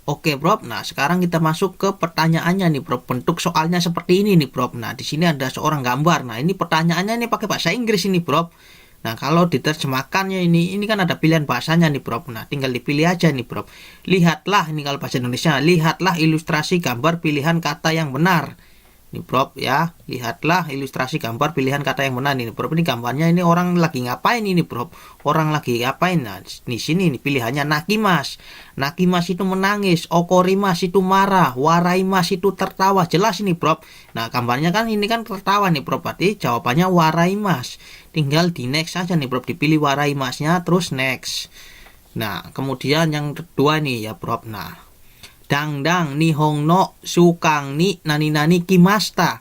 Oke, Bro. Nah, sekarang kita masuk ke pertanyaannya nih, Bro. Bentuk soalnya seperti ini nih, Bro. Nah, di sini ada seorang gambar. Nah, ini pertanyaannya ini pakai bahasa Inggris ini, Bro. Nah, kalau diterjemahkannya ini kan ada pilihan bahasanya nih, Bro. Nah, tinggal dipilih aja nih, Bro. Lihatlah, ini kalau bahasa Indonesia, lihatlah ilustrasi gambar pilihan kata yang benar. Ini Bro ya, lihatlah ilustrasi gambar pilihan kata yang benar ini Bro. Ini gambarnya ini orang lagi ngapain ini Bro? Orang lagi ngapain? Nah, di sini nih pilihannya Nakimas. Nakimas itu menangis, Okorimas itu marah, Waraimas itu tertawa. Jelas ini Bro. Nah, gambarnya kan ini kan tertawa nih Bro. Berarti jawabannya Waraimas. Tinggal di next aja nih Bro. Dipilih Waraimasnya terus next. Nah, kemudian yang kedua nih ya Bro. Nah, dangdang nihong no sukang ni nani nani kimasta.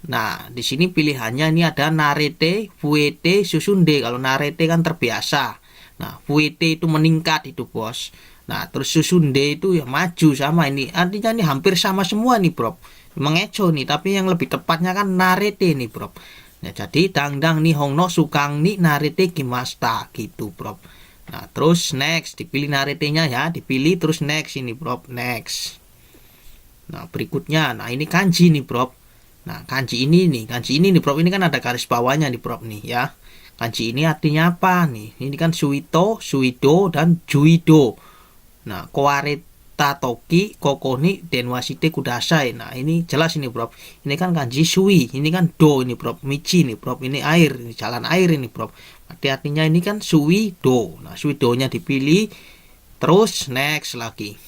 Nah, di sini pilihannya ini ada narete, fuete, susunde. Kalau narete kan terbiasa. Nah, fuete itu meningkat itu, Bos. Nah, terus susunde itu ya maju sama ini. Artinya ini hampir sama semua nih, Bro. Mengeco nih, tapi yang lebih tepatnya kan narete nih, Bro. Nah, jadi dangdang nihong no sukang ni narete kimasta gitu, Bro. Nah, terus next, dipilih naretenya ya, dipilih terus next ini, Bro, next. Nah, berikutnya, nah ini kanji nih, Bro. Nah, kanji ini nih, Bro, ini kan ada garis bawahnya nih, Bro, nih ya. Kanji ini artinya apa nih? Ini kan suito, suido, dan juido. Nah, koareta toki, kokoni, denwasite kudasai. Nah, ini jelas ini, Bro. Ini kan kanji sui, ini kan do ini, Bro. Michi nih, Bro. Ini air, ini jalan air ini, Bro. Berarti artinya ini kan sui do. Nah, sui do-nya dipilih, terus next lagi.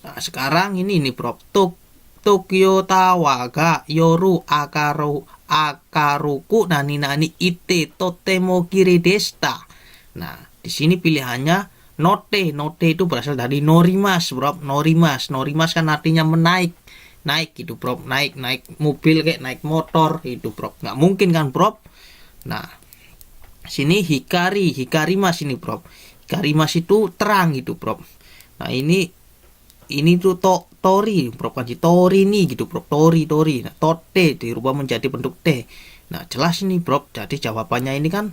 Nah, sekarang ini nih, Bro. Tokyo Tawaga Yoru Akaruku nani nani ite totemo kiri desta. Nah, di sini pilihannya note. Note itu berasal dari norimas, Bro. Norimas. Norimas kan artinya menaik. Naik gitu, Bro. Naik mobil kayak naik motor itu, Bro. Nggak mungkin kan, Bro? Nah, sini hikarimas ini, Bro. Hikarimas itu terang gitu, Bro. Nah, ini tuh tori, Bro. Kanji tori nih gitu, Bro. Tori. Nah, tote dirubah menjadi bentuk T. Nah, jelas ini, Bro. Jadi jawabannya ini kan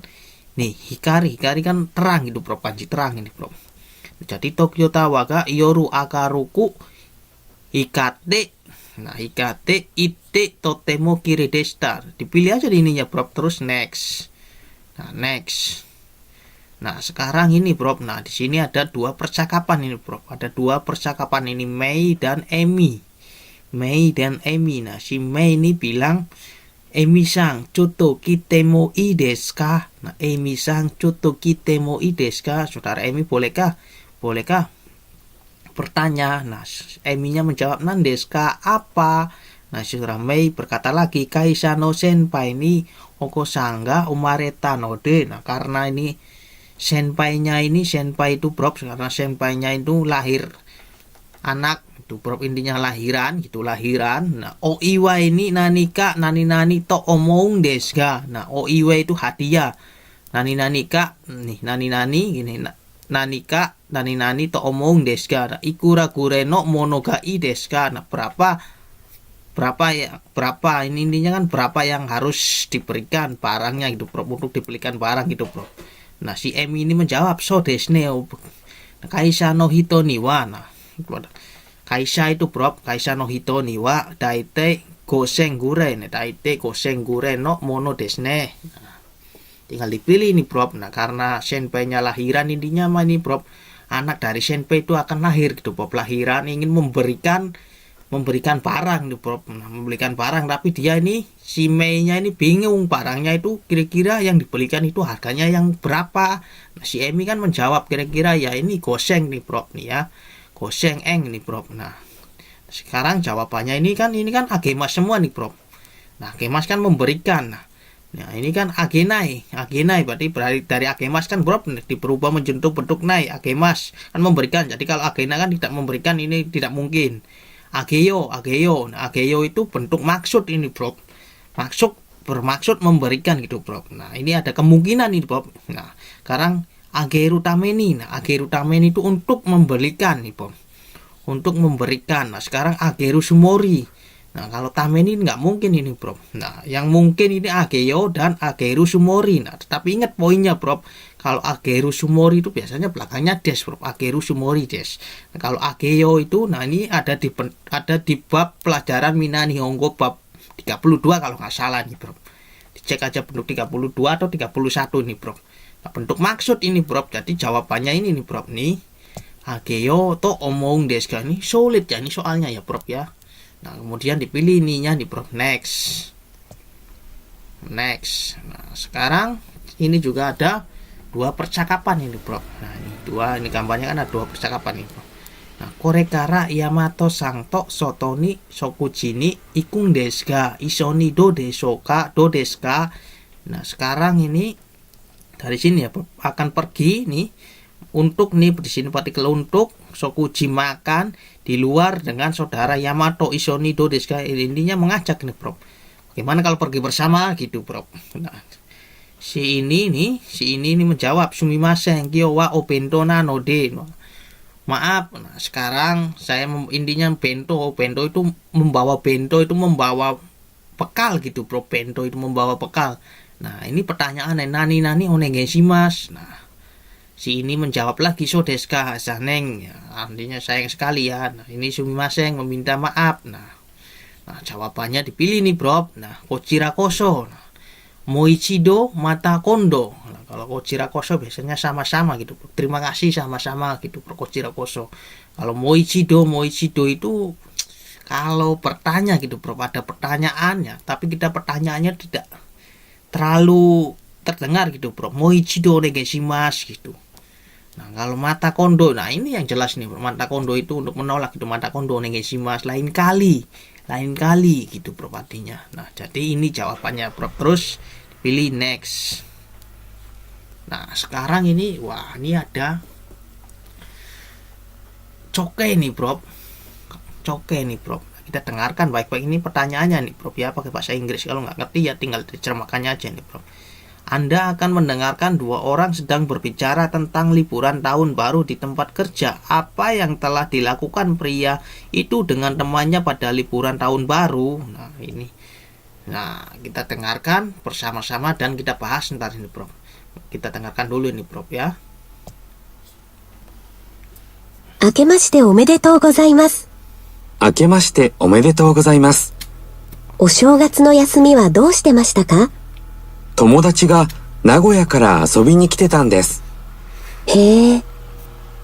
nih hikari kan terang gitu, Bro. Kanji terang ini, Bro. Jadi Tokyo Tawaga Yoru Akaruku hikate. Nah, hikate ite totemo kiri desta. Dipilih aja di ininya, Bro. Terus next. Nah, next. Nah, sekarang ini, Bro. Nah, di sini ada dua percakapan ini, Bro. Ada dua percakapan ini, Mei dan Emi. Mei dan Emi. Nah, si Mei ini bilang, Emi-sang, choto kite mo ii desu ka? Nah, Emi-sang, choto kite mo ii desu ka? Saudara Emi, bolehkah? Bolehkah? Bertanya. Nah, Emi-nya menjawab, nan desu ka? Apa? Nah, saudara Mei berkata lagi, Kaisa no senpai ni okosanga umareta node. Nah, karena ini senpai itu, Bro, karena senpainya itu lahir anak itu, Bro, intinya lahiran gitu, lahiran. Nah, oiwa ini nanika nani to omong desga. Nah, oiwa itu hadiah. Nani ka nih, nani gini, nanika nani to omong desga. Nah, ikura kureno monogai desga. Nah, berapa ini intinya kan berapa yang harus diberikan barangnya gitu, Bro, untuk dibelikan barang gitu, Bro. Nah, si Emi ini menjawab, so desne kaisa no hito niwa. Nah, kaisa itu, Bro, kaisa no hito niwa daite goseng gure. Nah, daite goseng gure no mono desne. Nah, tinggal dipilih nih, Bro. Nah, karena senpai-nya lahiran, intinya mah ini, Bro, anak dari senpai itu akan lahir gitu, Bro. Lahiran ingin memberikan barang nih, Bro. Nah, memberikan barang, tapi dia ini si Mei-nya ini bingung barangnya itu kira-kira yang dibelikan itu harganya yang berapa. Nah, si Emi kan menjawab kira-kira ya ini goseng nih, Bro, nih ya. Goseng nih, Bro. Nah, sekarang jawabannya ini kan agemas semua nih, Bro. Nah, agemas kan memberikan. Nah, ini kan agenai berarti dari agemas kan, Bro, diperubah menjadi bentuk nai. Agemas kan memberikan. Jadi kalau agena kan tidak memberikan, ini tidak mungkin. Ageyo. Nah, ageyo itu bentuk maksud ini, Bro. Bermaksud memberikan gitu, Bro. Nah, ini ada kemungkinan nih, Bro. Nah, sekarang ageru tameni. Nah, ageru tameni itu untuk memberikan nih, Bro. Untuk memberikan. Nah, sekarang ageru sumori. Nah, kalau tameni nggak mungkin ini, Bro. Nah, yang mungkin ini ageyo dan ageru sumori. Nah, tetapi ingat poinnya, Bro. Kalau Ageru Sumori itu biasanya belakangnya des, bro. Ageru Sumori des. Nah, kalau Ageyo itu, nah ini ada di bab pelajaran Mina Nihongo bab 32 kalau nggak salah nih, bro. Dicek aja bentuk 32 atau 31 nih, bro. Nah, bentuk maksud ini, bro. Jadi jawabannya ini nih, bro. Nih, Ageyo to omong desu ka, ini sulit ya, ini soalnya ya, bro ya. Nah, kemudian dipilih ininya nih, bro. Next. Nah, sekarang ini juga ada dua percakapan ini, bro. Nah, ini gambarnya kan ada dua percakapan ini, bro. Nah, korekara Yamato Sangto Sotoni Sokujini Ikung Deska Isoni do Desoka do Deska. Nah, sekarang ini dari sini ya, bro, akan pergi nih untuk nih di sini partikel untuk Sokuji makan di luar dengan saudara Yamato Isoni do Deska. Intinya mengajak nih, bro. Bagaimana kalau pergi bersama gitu, bro. Nah, si ini menjawab sumimasen kyo wa o bento na no de. Maaf, nah sekarang saya intinya bento itu membawa bekal gitu, bro. Bento itu membawa bekal. Nah, ini pertanyaan nani onegaishimasu. Nah, si ini menjawab lagi so desu ka saneng, ya, artinya sayang sekali ya. Nah, ini sumimasen meminta maaf. Nah, jawabannya dipilih nih, bro. Nah, kochira koso. Nah, Moichido mata kondo. Nah, kalau kochira koso biasanya sama-sama gitu. Terima kasih sama-sama gitu, kochira koso. Kalau moichido itu kalau bertanya gitu, bro, ada pertanyaannya, tapi kita pertanyaannya tidak terlalu terdengar gitu, bro. Moichido onegaishimasu gitu. Nah, kalau mata kondo, nah ini yang jelas nih, bro. Mata kondo itu untuk menolak gitu, mata kondo onegaishimasu, lain kali gitu, bro, artinya. Nah, jadi ini jawabannya, bro. Terus pilih next. Nah, sekarang ini ini ada coke nih, bro. Kita dengarkan baik-baik ini pertanyaannya nih, bro, ya, pakai bahasa Inggris. Kalau nggak ngerti ya tinggal diterjemahkannya aja nih, bro. Anda akan mendengarkan dua orang sedang berbicara tentang liburan tahun baru di tempat kerja. Apa yang telah dilakukan pria itu dengan temannya pada liburan tahun baru? Nah, ini. Nah, kita dengarkan bersama-sama dan kita bahas ntar ini, bro. Kita dengarkan dulu ini, bro, ya. 明けましておめでとうございます。明けましておめでとうございます。お正月の休みはどうしてましたか？友達が名古屋から遊びに来てたんです。へえ、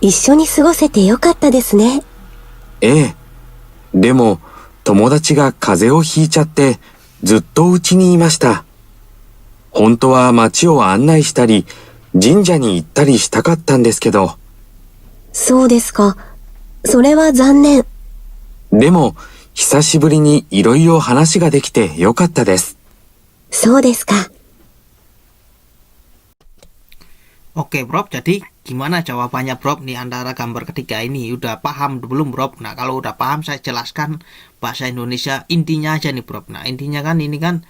一緒に過ごせてよかったですね。ええ。でも、友達が風邪をひいちゃって、ずっと家にいました。本当は街を案内したり、神社に行ったりしたかったんですけど。そうですか。それは残念。でも、久しぶりにいろいろ話ができてよかったです。そうですか。Oke, bro, jadi gimana jawabannya, bro? Nih antara gambar ketiga ini udah paham belum, bro? Nah, kalau udah paham saya jelaskan bahasa Indonesia intinya aja nih, bro. Nah, intinya kan ini kan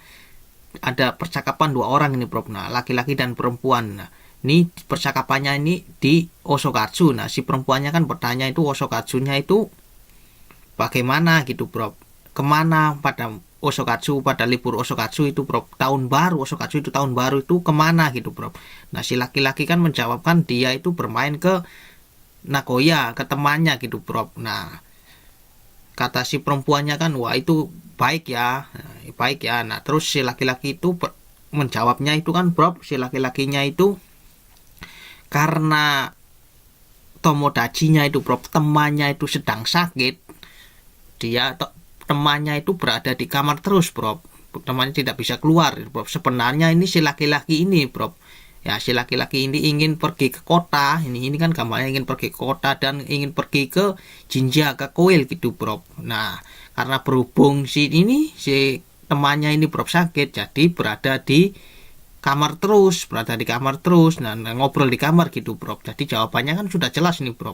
ada percakapan dua orang ini, bro. Nah, laki-laki dan perempuan. Nah, ini percakapannya ini di Osokatsu. Nah, si perempuannya kan bertanya itu Osokatsunya itu bagaimana gitu, bro? Kemana pada Osokatsu, pada libur Osokatsu itu, bro, tahun baru Osokatsu itu tahun baru itu kemana gitu, bro. Nah, si laki-laki kan menjawabkan dia itu bermain ke Nagoya, ke temannya gitu, bro. Nah, kata si perempuannya kan, wah itu baik ya. Nah, terus si laki-laki itu menjawabnya itu kan, bro, si laki-lakinya itu karena tomodachinya itu, bro, temannya itu sedang sakit, temannya itu berada di kamar terus, bro. Temannya tidak bisa keluar, bro. Sebenarnya ini si laki-laki ini, bro. Ya, si laki-laki ini ingin pergi ke kota. Ini kan gambarnya ingin pergi ke kota dan ingin pergi ke jinja, ke kuil gitu, bro. Nah, karena berhubung si temannya ini, bro, sakit, jadi berada di kamar terus. Nah, ngobrol di kamar gitu, bro. Jadi jawabannya kan sudah jelas nih, bro.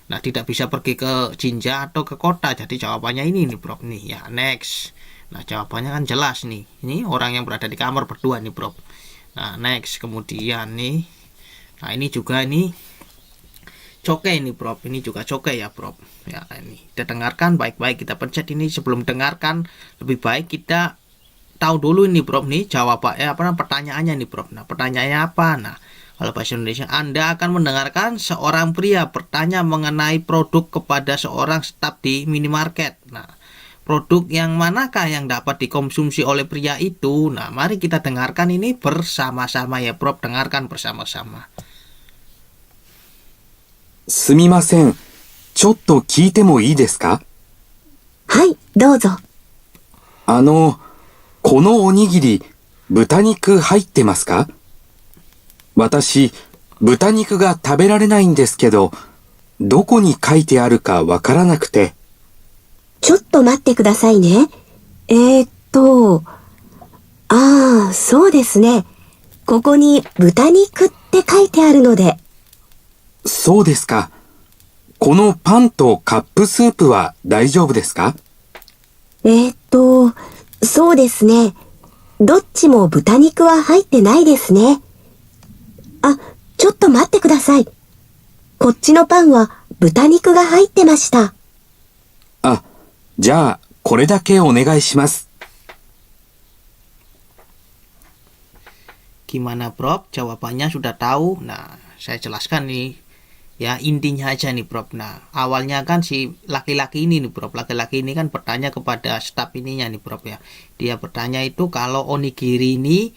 Nah, tidak bisa pergi ke jinja atau ke kota. Jadi jawabannya ini nih, bro. Nih, ya, next. Nah, jawabannya kan jelas nih. Ini orang yang berada di kamar berdua nih, bro. Nah, next. Kemudian nih. Nah, ini juga nih coke ini, bro. Ini juga coke ya, bro. Ya, ini. Kita dengarkan baik-baik. Kita pencet ini. Sebelum dengarkan, lebih baik kita tahu dulu ini, bro. Nih, pertanyaannya nih, bro. Nah, pertanyaannya apa? Nah, Kalau bahasa Indonesia, Anda akan mendengarkan seorang pria bertanya mengenai produk kepada seorang staf di minimarket. Nah, produk yang manakah yang dapat dikonsumsi oleh pria itu? Nah, mari kita dengarkan ini bersama-sama ya, Prof. Dengarkan bersama-sama. すみません。ちょっと聞いてもいいですか？はい、どうぞ。このおにぎり、豚肉入ってますか？私、豚肉が食べられないんですけど、どこに書いてあるかわからなくて。ちょっと待ってくださいね。そうですね。ここに豚肉って書いてあるので。そうですか。このパンとカップスープは大丈夫ですか？そうですね。どっちも豚肉は入ってないですね。あ、ちょっと待ってください。こっちのパンは豚肉が入ってました。あ、じゃあ、これだけお願いします。Gimana, Prof? Jawabannya sudah tahu. Nah, saya jelaskan nih. Ya, intinya aja nih, Prof. Nah, awalnya kan si laki-laki ini nih, Prof. Laki-laki ini kan bertanya kepada staf ininya nih, Prof ya. Dia bertanya itu kalau onigiri ini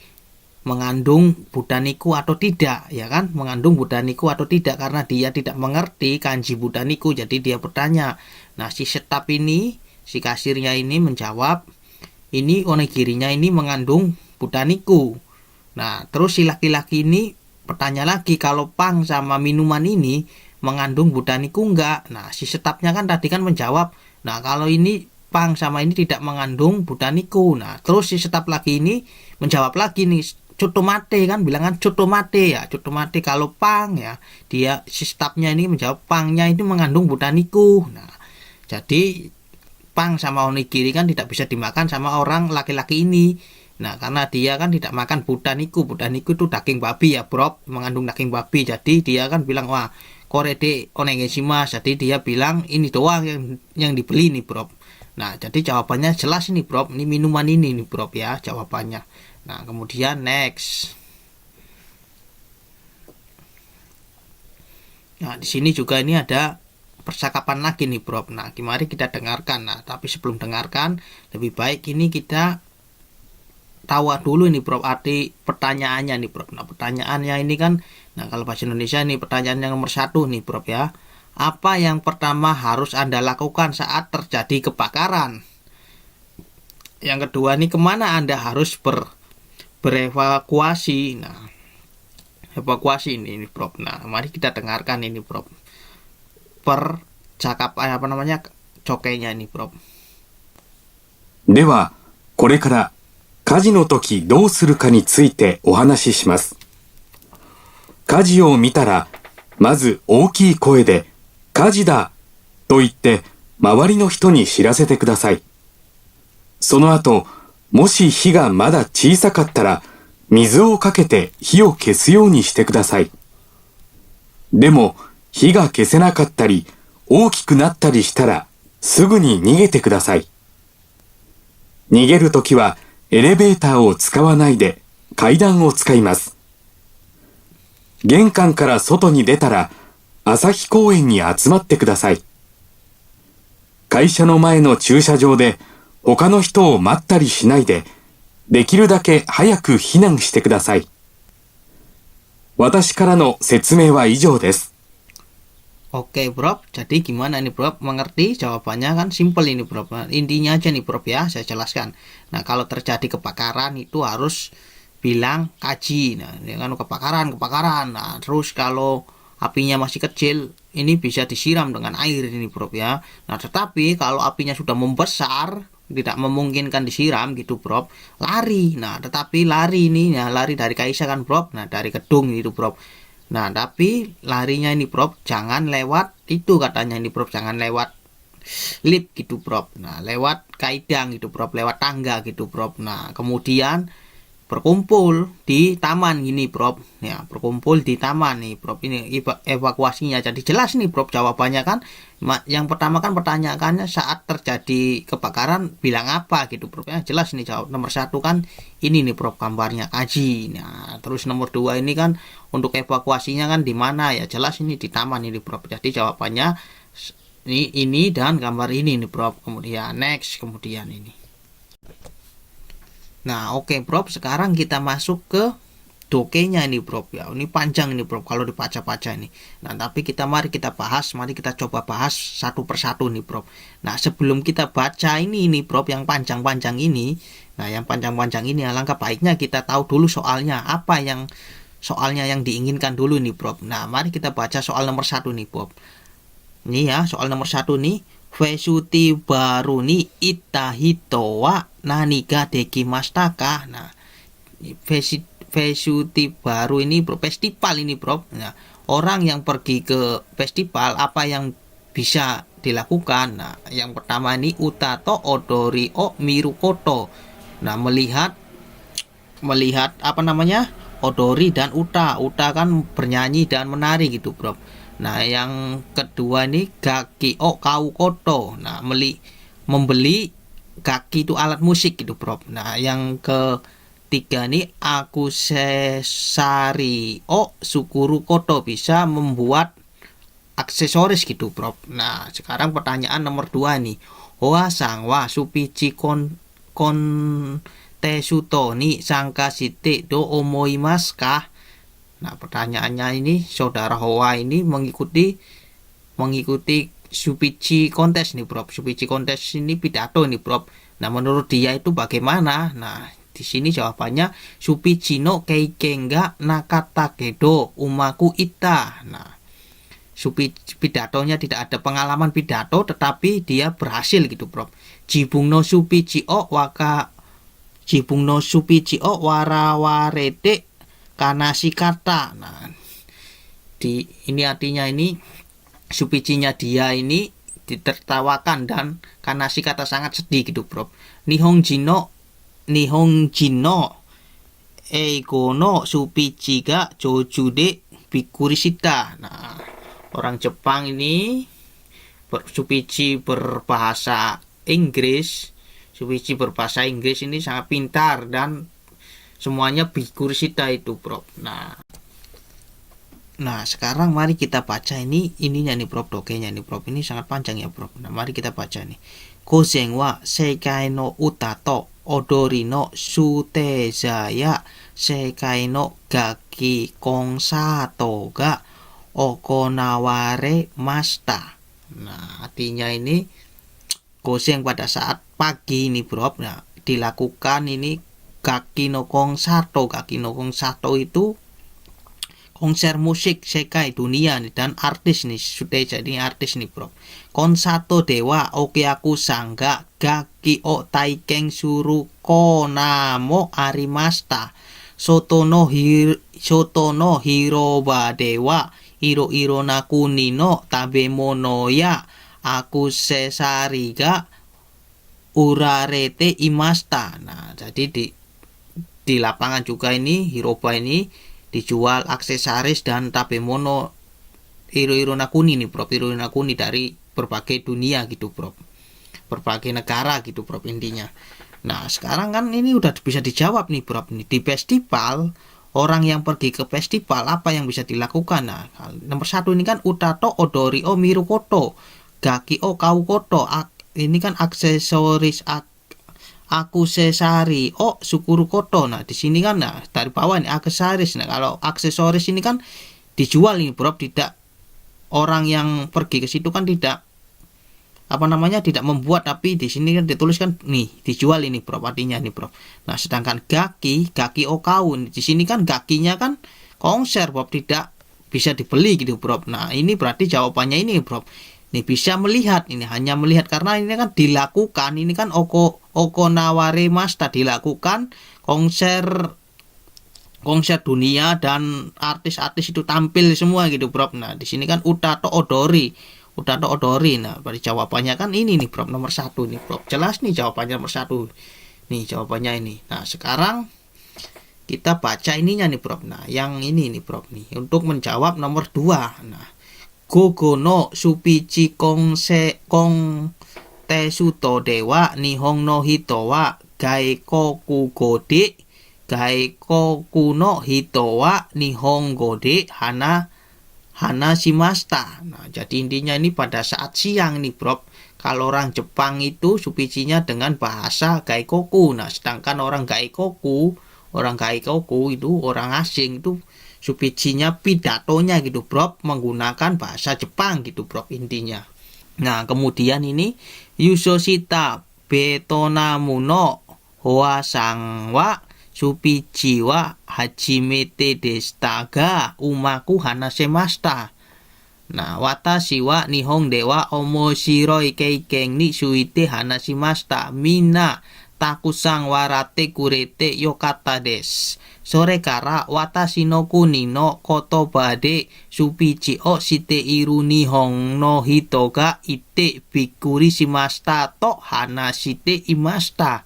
mengandung budaniku atau tidak, ya kan? Mengandung budaniku atau tidak, karena dia tidak mengerti kanji budaniku, jadi dia bertanya. Nah, si staf ini, si kasirnya ini menjawab, ini onigirinya ini mengandung budaniku. Nah, terus si laki-laki ini bertanya lagi, kalau pang sama minuman ini mengandung budaniku enggak? Nah, si stafnya kan tadi kan menjawab, nah kalau ini pang sama ini tidak mengandung budaniku. Nah, terus si staf lagi ini menjawab lagi nih, cutomate kan, bilangan cutomate ya, cutomate kalau pang ya, dia si stafnya ini menjawab pangnya itu mengandung budaniku. Nah, jadi pang sama onigiri kan tidak bisa dimakan sama orang laki-laki ini. Nah, karena dia kan tidak makan budaniku itu daging babi ya, Bro, mengandung daging babi. Jadi dia kan bilang, wah, korede onegaishimasu. Jadi dia bilang ini doang yang dibeli nih, Bro. Nah, jadi jawabannya jelas ini, Bro. Ini minuman ini nih, Bro ya, jawabannya. Nah, kemudian next. Nah, di sini juga ini ada percakapan lagi nih, Bro. Nah, mari kita dengarkan. Nah, tapi sebelum dengarkan, lebih baik ini kita tahu dulu ini, Bro, arti pertanyaannya nih, Bro. Nah, pertanyaannya ini kan, nah kalau bahasa Indonesia nih pertanyaan yang nomor 1 nih, Bro ya. Apa yang pertama harus Anda lakukan saat terjadi kebakaran? Yang kedua nih, kemana Anda harus berevakuasi? Nah, evakuasi ini, Bro. Nah, mari kita dengarkan ini, Bro. Cokainya ini, Bro. では、これから火事の時どうするかについてお話しします。火事を見たら、まず大きい声で、火事だと言って、周りの人に知らせてください。その後、もし火がまだ小さかったら、水をかけて火を消すようにしてください。でも、火が消せなかったり、大きくなったりしたら、すぐに逃げてください。逃げるときは、エレベーターを使わないで階段を使います。玄関から外に出たら朝日公園に集まってください。会社の前の駐車場で他の人を待ったりしないで、できるだけ早く避難してください。私からの説明は以上です。Oke, Bro. Jadi gimana nih, Bro? Mengerti? Jawabannya kan simple ini, Bro. Nah, intinya aja nih, Bro ya, saya jelaskan. Nah, kalau terjadi kebakaran itu harus bilang kaji. Nah, ini kan kebakaran. Nah, terus kalau apinya masih kecil, ini bisa disiram dengan air ini, Bro ya. Nah, tetapi kalau apinya sudah membesar, tidak memungkinkan disiram gitu, Bro, lari. Nah, tetapi lari ini, ya lari dari Kaisa kan, Bro. Nah, dari gedung itu, Bro. Nah, tapi larinya ini, Bro, jangan lewat itu katanya ini, Bro, jangan lewat lift gitu, Bro. Nah, lewat kaidang gitu, Bro, lewat tangga gitu, Bro. Nah, kemudian berkumpul di taman gini Bro. Ya, berkumpul di taman nih Bro. Ini evakuasinya. Jadi jelas nih Bro jawabannya kan. Yang pertama kan pertanyaannya saat terjadi kebakaran bilang apa gitu Bro. Ya, jelas nih jawab nomor 1 kan ini nih Bro gambarnya kaji. Nah, terus nomor 2 ini kan untuk evakuasinya kan di mana ya? Jelas ini di taman ini Bro. Jadi jawabannya ini dan gambar ini nih Bro. Kemudian next, kemudian ini. Nah, oke Bro, sekarang kita masuk ke dokenya ini Bro ya. Ini panjang ini Bro kalau dibaca-baca ini. Nah, tapi mari kita coba bahas satu persatu nih Bro. Nah, sebelum kita baca ini Bro yang panjang-panjang ini. Nah, yang panjang-panjang ini alangkah baiknya kita tahu dulu soalnya yang diinginkan dulu nih Bro. Nah, mari kita baca soal nomor 1 nih Bro. Ini ya, soal nomor 1 nih. Fesuti baru ni itahito wa naniga dekimashita ka. Nah, Fesuti baru ini Bro, festival ini Bro. Nah, orang yang pergi ke festival apa yang bisa dilakukan? Nah, yang pertama ini utato odori o mirukoto. Nah, melihat apa namanya? Odori dan uta. Uta kan bernyanyi dan menari gitu Bro. Nah, yang kedua ini gaki o kau koto. Nah, membeli gaki itu alat musik gitu Bro. Nah, yang ketiga ini aku sesari o sukuru koto, bisa membuat aksesoris gitu Bro. Nah, sekarang pertanyaan nomor 2 nih. Hoa sang wa supichi kon tesuto ni sangka site do omoimasu ka. Nah, pertanyaannya ini saudara Hoa ini mengikuti Supichi kontes nih Bro. Supichi kontes ini pidato nih Bro. Nah, menurut dia itu bagaimana? Nah, di sini jawabannya Supichi no keiken ga nakata kedo umaku ita. Nah, pidatonya tidak ada pengalaman pidato tetapi dia berhasil gitu Bro. Jibung no Supichi o warawarete kanasi kata. Nah, ini artinya ini supicinya dia ini ditertawakan dan kanasi kata sangat sedih gitu Bro. Nihon jino eigo no supichi ga joju de bikurishita. Nah, orang Jepang ini supichi berbahasa Inggris. Supichi berbahasa Inggris ini sangat pintar dan semuanya bikurishita itu Bro. Nah, sekarang mari kita baca ininya nih Bro, dokenya nih Bro. Ini sangat panjang ya Bro. Nah, mari kita baca nih. Kozen wa seikai no uta to odori no sutezaya seikai no gaki konsato ga okonaware mashita. Nah, artinya ini kozen pada saat pagi ini Bro. Nah, dilakukan ini Gaki no Konsato itu konser musik sekai dunia nih, dan artis nih sudah jadi artis nih Bro. Konsato dewa okeaku sangga gaki o taiken suru konamo arimashita. Soto no hiroba dewa iro na kuni no tabemono ya aku sesari ga urarete imashita. Nah, jadi di lapangan juga ini hiroba ini dijual aksesoris dan tabemono iro nakuni nih Bro. Iro nakuni dari berbagai dunia gitu Bro. Berbagai negara gitu Bro intinya. Nah, sekarang kan ini udah bisa dijawab nih Bro. Di festival, orang yang pergi ke festival apa yang bisa dilakukan? Nah, nomor 1 ini kan utato odori o mirukoto, gaki o kaukoto. Ini kan aksesoris aku sesari sukuru koto. Nah, di sini kan dari bawah ini aksesoris. Nah, kalau aksesoris ini kan dijual ini Bro, tidak orang yang pergi ke situ kan tidak tidak membuat, tapi di sini kan dituliskan nih dijual ini Bro, artinya nih Bro. Nah, sedangkan gaki okaun di sini kan gakinya kan konser Bro, tidak bisa dibeli gitu Bro. Nah, ini berarti jawabannya ini Bro. Ini bisa melihat, ini hanya melihat karena ini kan dilakukan, ini kan okonaware mashita, dilakukan konser dunia dan artis-artis itu tampil semua gitu Bro. Nah, di sini kan utato odori. Nah, berarti jawabannya kan ini nih Bro, nomor 1 nih Bro. Jelas nih jawabannya nomor 1. Nih jawabannya ini. Nah, sekarang kita baca ininya nih Prof. Nah, yang ini nih Prof nih untuk menjawab nomor 2. Nah, gogo no supichi kong tesuto dewa nihong no hito wa gaikoku gode gaikoku no hito wa nihong gode hana shimashita. Nah, jadi intinya ini pada saat siang nih Prof. Kalau orang Jepang itu supichinya dengan bahasa gaikoku. Nah, sedangkan orang gaikoku itu orang asing itu supichinya pidatonya gitu Prof, menggunakan bahasa Jepang gitu Prof intinya. Nah, kemudian ini Yusoshita Betonamu no Hoa sang wa supichi wa hajimete deshita ga umaku hanashimashita. Nah, watashi wa nihong de wa omoshiroi keiken ni suite hanashimashita. Minna takusang warate kurete yokata desu. Sore kara watashi no kuni no kotoba de supichi o shite iru nihong no hito ga ite bikkuri shimashita to hanashite imashita.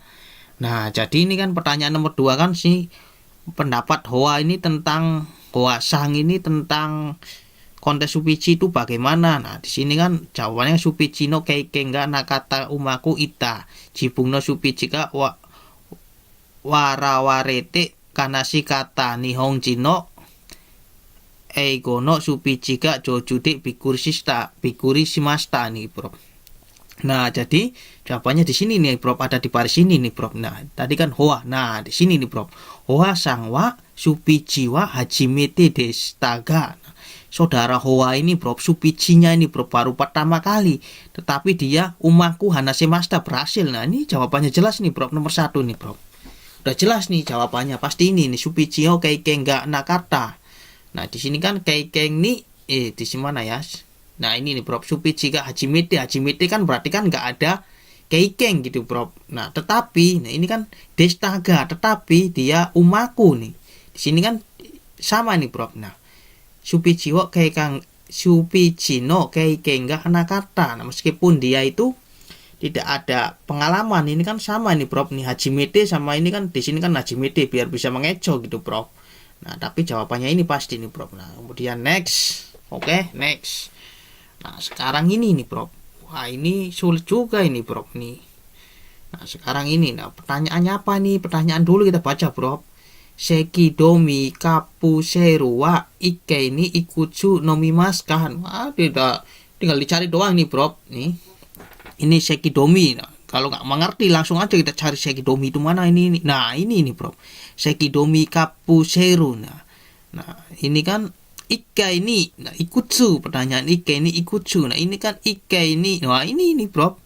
Nah, jadi ini kan pertanyaan nomor 2 kan sih, pendapat Hoa ini tentang Hoa sang ini tentang kontes supichi itu bagaimana. Nah, di sini kan jawabannya supichi no keiken ga nakata umaku ita jibung no supichi ga warawarete kanashi kata nihonji no eigo no supichi ga jojude bikuri shimashita nih Prof. Nah, jadi jawabannya di sini nih Prof, ada di baris ini nih Prof. Nah, tadi kan Hoa. Nah, di sini nih Prof. Hoa sang wa supichi wa hajimete deshita ga. Saudara Hoa ini Prof, supichinya ini Prof baru pertama kali, tetapi dia umaku hanashimashita berhasil. Nah, ini jawabannya jelas nih Prof, nomor 1 nih Prof. Udah jelas nih jawabannya, pasti ini nih supichi o keiken ga nakata. Nah, di sini kan keiken nih di sini mana ya? Nah, ini nih Prof, supichi ga hajimete kan berarti kan nggak ada keiken gitu Prof. Nah, tetapi nah ini kan deshita ga, tetapi dia umaku nih. Di sini kan sama nih Prof. Nah, supichi no keiken ga nakata. Nah, meskipun dia itu tidak ada pengalaman, ini kan sama nih Prof nih, hajimete sama ini kan di sini kan hajimete biar bisa mengeco gitu Prof. Nah, tapi jawabannya ini pasti nih Prof. Nah, kemudian next. Oke, next. Nah, sekarang ini nih Prof. Wah, ini sulit juga ini Prof nih. Nah, sekarang ini nah pertanyaannya apa nih? Pertanyaan dulu kita baca Prof. Sekidomi kapuseru wa ikke ini ikutsu nomimasu kan. Wah, tinggal dicari doang nih Prof. Nih. Ini sekidomi. Nah, kalau nggak mengerti langsung aja kita cari sekidomi itu mana ini. Nah, ini Prof. Sekidomi kapuseru. Nah, ini kan ikke ini. Nah, ikutsu. Pertanyaan ikke ini ikutsu. Nah, ini kan ikke ini. Nah, ini Prof.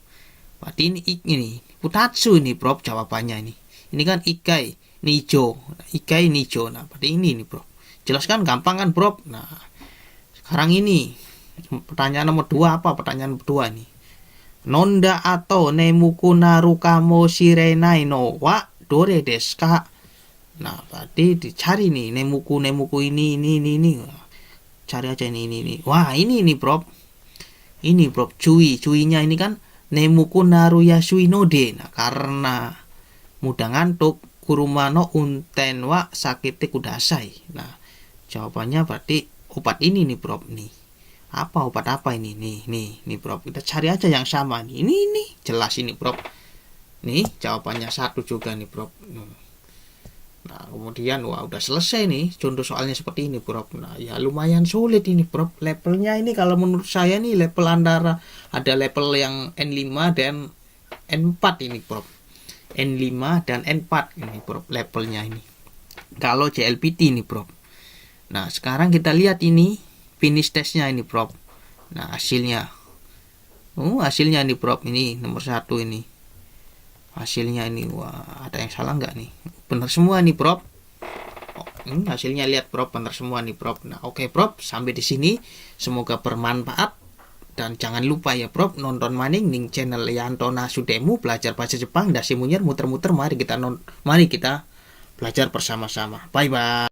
Berarti ini futatsu nih Prof jawabannya ini. Ini kan ikai nijo. Ikai nijo. Nah, berarti ini Prof. Jelaskan gampang kan Prof. Nah, sekarang ini pertanyaan nomor 2 apa? Pertanyaan nomor 2 nih. Nonda atau nemuku narukamo shirenai no wa dore desu ka? Nah, berarti dicari nih nemuku ini. Cari aja ini. Wah, ini Prof. Ini Prof, cuinya ini kan nemuku naru yasui no de. Nah, karena mudah ngantuk kurumano unten wa sakite kudasai. Nah, jawabannya berarti obat ini nih Prof nih. Apa obat apa ini? Nih Prof. Kita cari aja yang sama nih. Ini jelas ini Prof. Nih jawabannya 1 juga nih Prof. Nah, kemudian wah udah selesai nih contoh soalnya seperti ini Prof. Nah, ya lumayan sulit ini Prof. Levelnya ini kalau menurut saya nih level antara ada level yang N5 dan N4 ini Prof. N5 dan N4 ini Prof levelnya ini. Kalau JLPT ini Prof. Nah, sekarang kita lihat ini finish testnya ini Prof. Nah, hasilnya hasilnya nih Prof, ini nomor 1 ini hasilnya ini. Wah, ada yang salah nggak nih? Benar semua nih Prof. Ini hasilnya lihat Prof, benar semua nih Prof. Nah, oke Prof, sampai di sini semoga bermanfaat dan jangan lupa ya Prof nonton maning ning channel Yanto Nasudemu belajar bahasa Jepang dasi munyer muter-muter mari kita belajar bersama-sama. Bye bye.